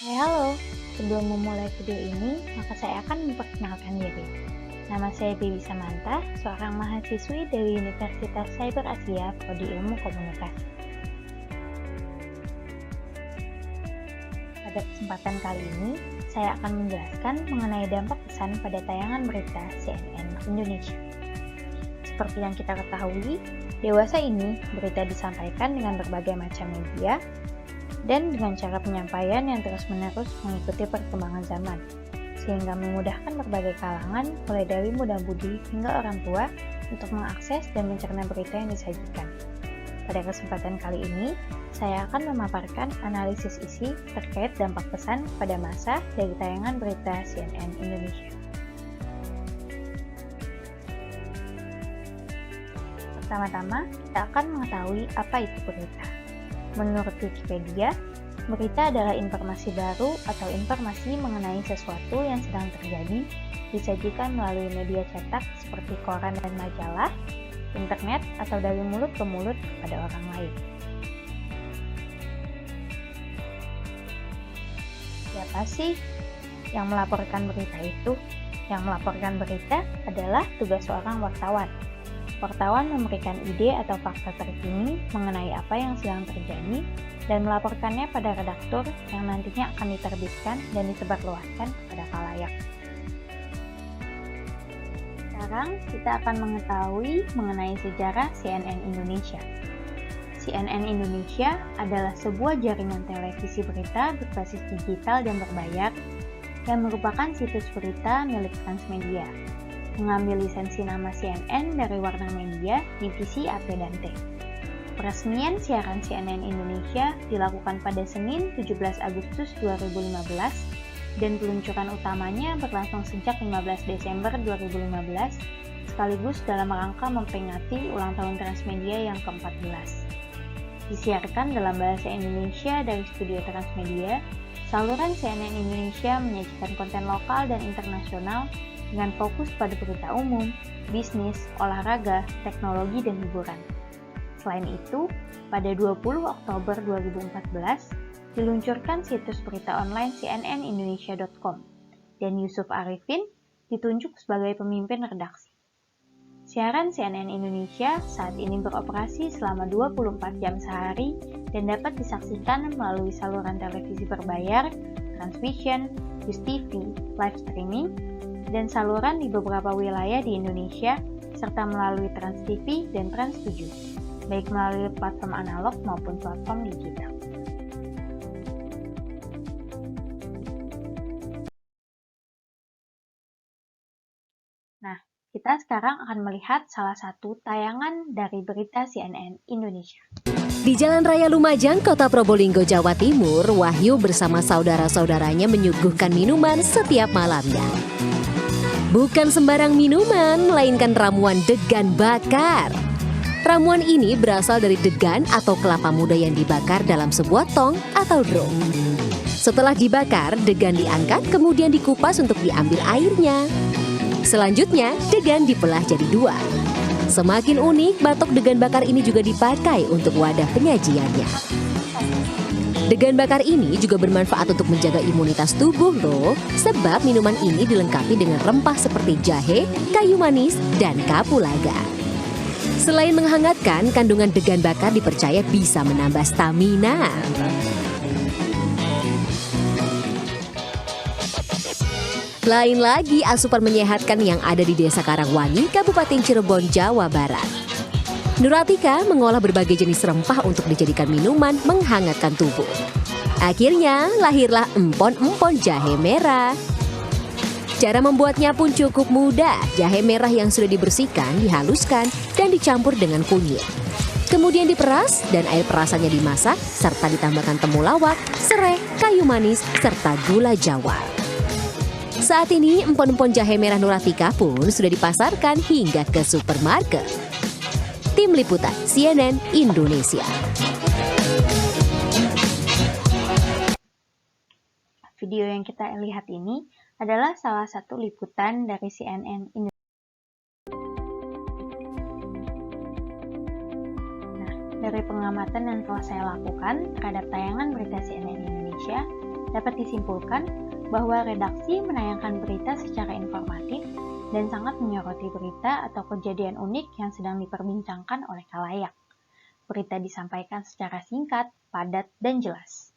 Hai halo, sebelum memulai video ini, maka saya akan memperkenalkan diri. Nama saya Dewi Samantha, seorang mahasiswi dari Universitas Cyber Asia Prodi Ilmu Komunikasi. Pada kesempatan kali ini, saya akan menjelaskan mengenai dampak pesan pada tayangan berita CNN Indonesia. Seperti yang kita ketahui, dewasa ini berita disampaikan dengan berbagai macam media, dan dengan cara penyampaian yang terus-menerus mengikuti perkembangan zaman, sehingga memudahkan berbagai kalangan, mulai dari muda-mudi hingga orang tua, untuk mengakses dan mencerna berita yang disajikan. Pada kesempatan kali ini, saya akan memaparkan analisis isi terkait dampak pesan pada masa dari tayangan berita CNN Indonesia. Pertama-tama, kita akan mengetahui apa itu berita. Menurut Wikipedia, berita adalah informasi baru atau informasi mengenai sesuatu yang sedang terjadi disajikan melalui media cetak seperti koran dan majalah, internet, atau dari mulut ke mulut kepada orang lain. Siapa sih yang melaporkan berita itu? Yang melaporkan berita adalah tugas seorang wartawan. Wartawan memberikan ide atau fakta terkini mengenai apa yang sedang terjadi dan melaporkannya pada redaktur yang nantinya akan diterbitkan dan disebarluaskan kepada khalayak. Sekarang kita akan mengetahui mengenai sejarah CNN Indonesia. CNN Indonesia adalah sebuah jaringan televisi berita berbasis digital dan berbayar yang merupakan situs berita milik Transmedia, mengambil lisensi nama CNN dari Warna Media, divisi AP dan T. Peresmian siaran CNN Indonesia dilakukan pada Senin 17 Agustus 2015 dan peluncuran utamanya berlangsung sejak 15 Desember 2015 sekaligus dalam rangka memperingati ulang tahun Transmedia yang ke-14. Disiarkan dalam bahasa Indonesia dari studio Transmedia, saluran CNN Indonesia menyajikan konten lokal dan internasional dengan fokus pada berita umum, bisnis, olahraga, teknologi, dan hiburan. Selain itu, pada 20 Oktober 2014, diluncurkan situs berita online cnnindonesia.com, dan Yusuf Arifin ditunjuk sebagai pemimpin redaksi. Siaran CNN Indonesia saat ini beroperasi selama 24 jam sehari dan dapat disaksikan melalui saluran televisi berbayar, Transvision, YusTV, live streaming, dan saluran di beberapa wilayah di Indonesia, serta melalui Trans TV dan Trans 7, baik melalui platform analog maupun platform digital. Nah, kita sekarang akan melihat salah satu tayangan dari berita CNN Indonesia. Di Jalan Raya Lumajang, Kota Probolinggo, Jawa Timur, Wahyu bersama saudara-saudaranya menyuguhkan minuman setiap malamnya. Bukan sembarang minuman, melainkan ramuan degan bakar. Ramuan ini berasal dari degan atau kelapa muda yang dibakar dalam sebuah tong atau drum. Setelah dibakar, degan diangkat kemudian dikupas untuk diambil airnya. Selanjutnya, degan dibelah jadi dua. Semakin unik, batok degan bakar ini juga dipakai untuk wadah penyajiannya. Degan bakar ini juga bermanfaat untuk menjaga imunitas tubuh loh, sebab minuman ini dilengkapi dengan rempah seperti jahe, kayu manis, dan kapulaga. Selain menghangatkan, kandungan degan bakar dipercaya bisa menambah stamina. Lain lagi asupan menyehatkan yang ada di Desa Karangwangi, Kabupaten Cirebon, Jawa Barat. Nuratika mengolah berbagai jenis rempah untuk dijadikan minuman menghangatkan tubuh. Akhirnya lahirlah empon-empon jahe merah. Cara membuatnya pun cukup mudah. Jahe merah yang sudah dibersihkan, dihaluskan, dan dicampur dengan kunyit. Kemudian diperas dan air perasannya dimasak serta ditambahkan temulawak, serai, kayu manis, serta gula jawa. Saat ini empon-empon jahe merah Nuratika pun sudah dipasarkan hingga ke supermarket. Tim Liputan CNN Indonesia. Video yang kita lihat ini adalah salah satu liputan dari CNN Indonesia. Nah, dari pengamatan yang telah saya lakukan terhadap tayangan berita CNN Indonesia, dapat disimpulkan bahwa redaksi menayangkan berita secara informatif dan sangat menyoroti berita atau kejadian unik yang sedang diperbincangkan oleh khalayak. Berita disampaikan secara singkat, padat, dan jelas.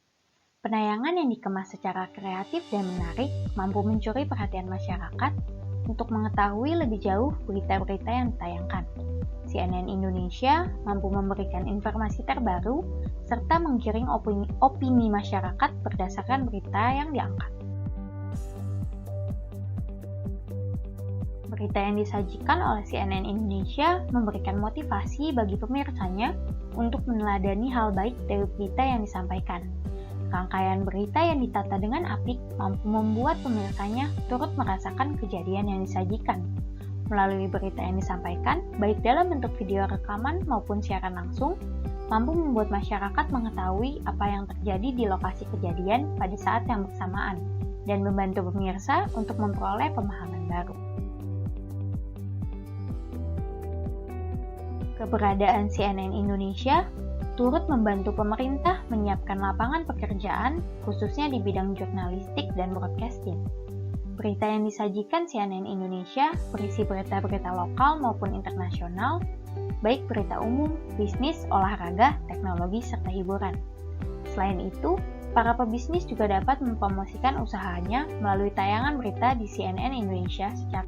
Penayangan yang dikemas secara kreatif dan menarik mampu mencuri perhatian masyarakat untuk mengetahui lebih jauh berita-berita yang ditayangkan. CNN Indonesia mampu memberikan informasi terbaru serta menggiring opini masyarakat berdasarkan berita yang diangkat. Berita yang disajikan oleh CNN Indonesia memberikan motivasi bagi pemirsanya untuk meneladani hal baik dari berita yang disampaikan. Rangkaian berita yang ditata dengan apik mampu membuat pemirsanya turut merasakan kejadian yang disajikan. Melalui berita yang disampaikan, baik dalam bentuk video rekaman maupun siaran langsung, mampu membuat masyarakat mengetahui apa yang terjadi di lokasi kejadian pada saat yang bersamaan, dan membantu pemirsa untuk memperoleh pemahaman baru. Keberadaan CNN Indonesia turut membantu pemerintah menyiapkan lapangan pekerjaan, khususnya di bidang jurnalistik dan broadcasting. Berita yang disajikan CNN Indonesia berisi berita-berita lokal maupun internasional, baik berita umum, bisnis, olahraga, teknologi, serta hiburan. Selain itu, para pebisnis juga dapat mempromosikan usahanya melalui tayangan berita di CNN Indonesia secara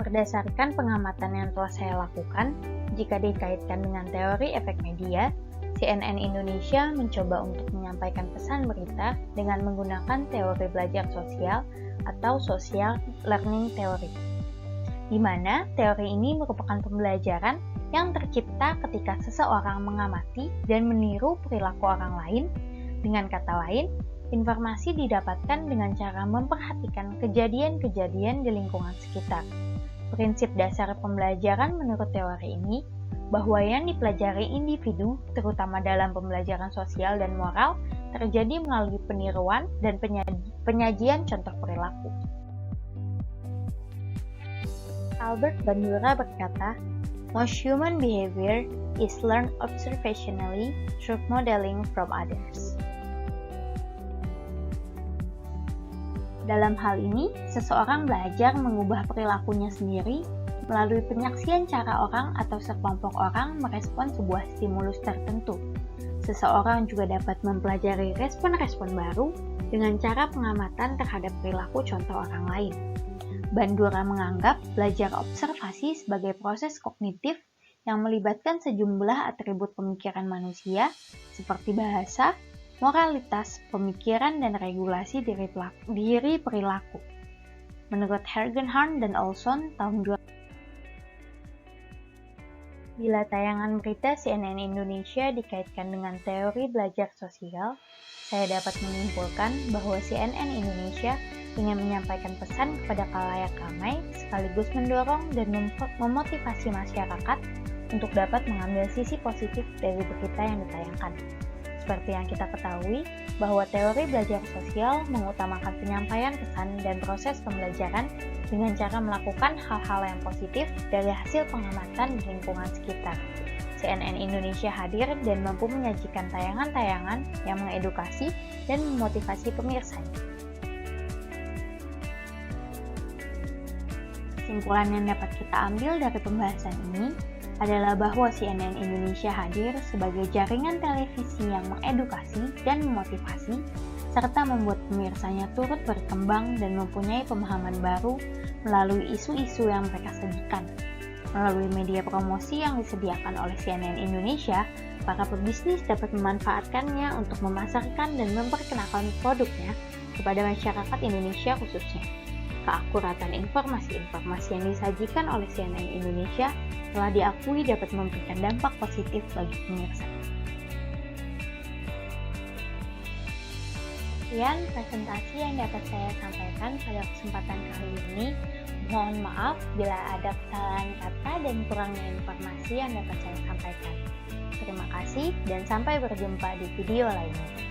berdasarkan pengamatan yang telah saya lakukan, jika dikaitkan dengan teori efek media, CNN Indonesia mencoba untuk menyampaikan pesan berita dengan menggunakan teori belajar sosial atau social learning theory, di mana teori ini merupakan pembelajaran yang tercipta ketika seseorang mengamati dan meniru perilaku orang lain. Dengan kata lain, informasi didapatkan dengan cara memperhatikan kejadian-kejadian di lingkungan sekitar. Prinsip dasar pembelajaran menurut teori ini, bahwa yang dipelajari individu, terutama dalam pembelajaran sosial dan moral, terjadi melalui peniruan dan penyajian contoh perilaku. Albert Bandura berkata, "Most human behavior is learned observationally through modeling from others." Dalam hal ini, seseorang belajar mengubah perilakunya sendiri melalui penyaksian cara orang atau sekelompok orang merespon sebuah stimulus tertentu. Seseorang juga dapat mempelajari respon-respon baru dengan cara pengamatan terhadap perilaku contoh orang lain. Bandura menganggap belajar observasi sebagai proses kognitif yang melibatkan sejumlah atribut pemikiran manusia seperti bahasa, moralitas, pemikiran, dan regulasi diri perilaku. Menurut Hergenhardt dan Olson tahun 2000, bila tayangan berita CNN Indonesia dikaitkan dengan teori belajar sosial, saya dapat menyimpulkan bahwa CNN Indonesia ingin menyampaikan pesan kepada khalayak ramai sekaligus mendorong dan memotivasi masyarakat untuk dapat mengambil sisi positif dari berita yang ditayangkan. Seperti yang kita ketahui, bahwa teori belajar sosial mengutamakan penyampaian pesan dan proses pembelajaran dengan cara melakukan hal-hal yang positif dari hasil pengamatan di lingkungan sekitar. CNN Indonesia hadir dan mampu menyajikan tayangan-tayangan yang mengedukasi dan memotivasi pemirsanya. Kesimpulan yang dapat kita ambil dari pembahasan ini adalah bahwa CNN Indonesia hadir sebagai jaringan televisi yang mengedukasi dan memotivasi, serta membuat pemirsanya turut berkembang dan mempunyai pemahaman baru melalui isu-isu yang mereka sajikan. Melalui media promosi yang disediakan oleh CNN Indonesia, para pebisnis dapat memanfaatkannya untuk memasarkan dan memperkenalkan produknya kepada masyarakat Indonesia khususnya. Keakuratan informasi-informasi yang disajikan oleh CNN Indonesia telah diakui dapat memberikan dampak positif bagi pemirsa. Sekian presentasi yang dapat saya sampaikan pada kesempatan kali ini. Mohon maaf bila ada kesalahan kata dan kurangnya informasi yang dapat saya sampaikan. Terima kasih dan sampai berjumpa di video lainnya.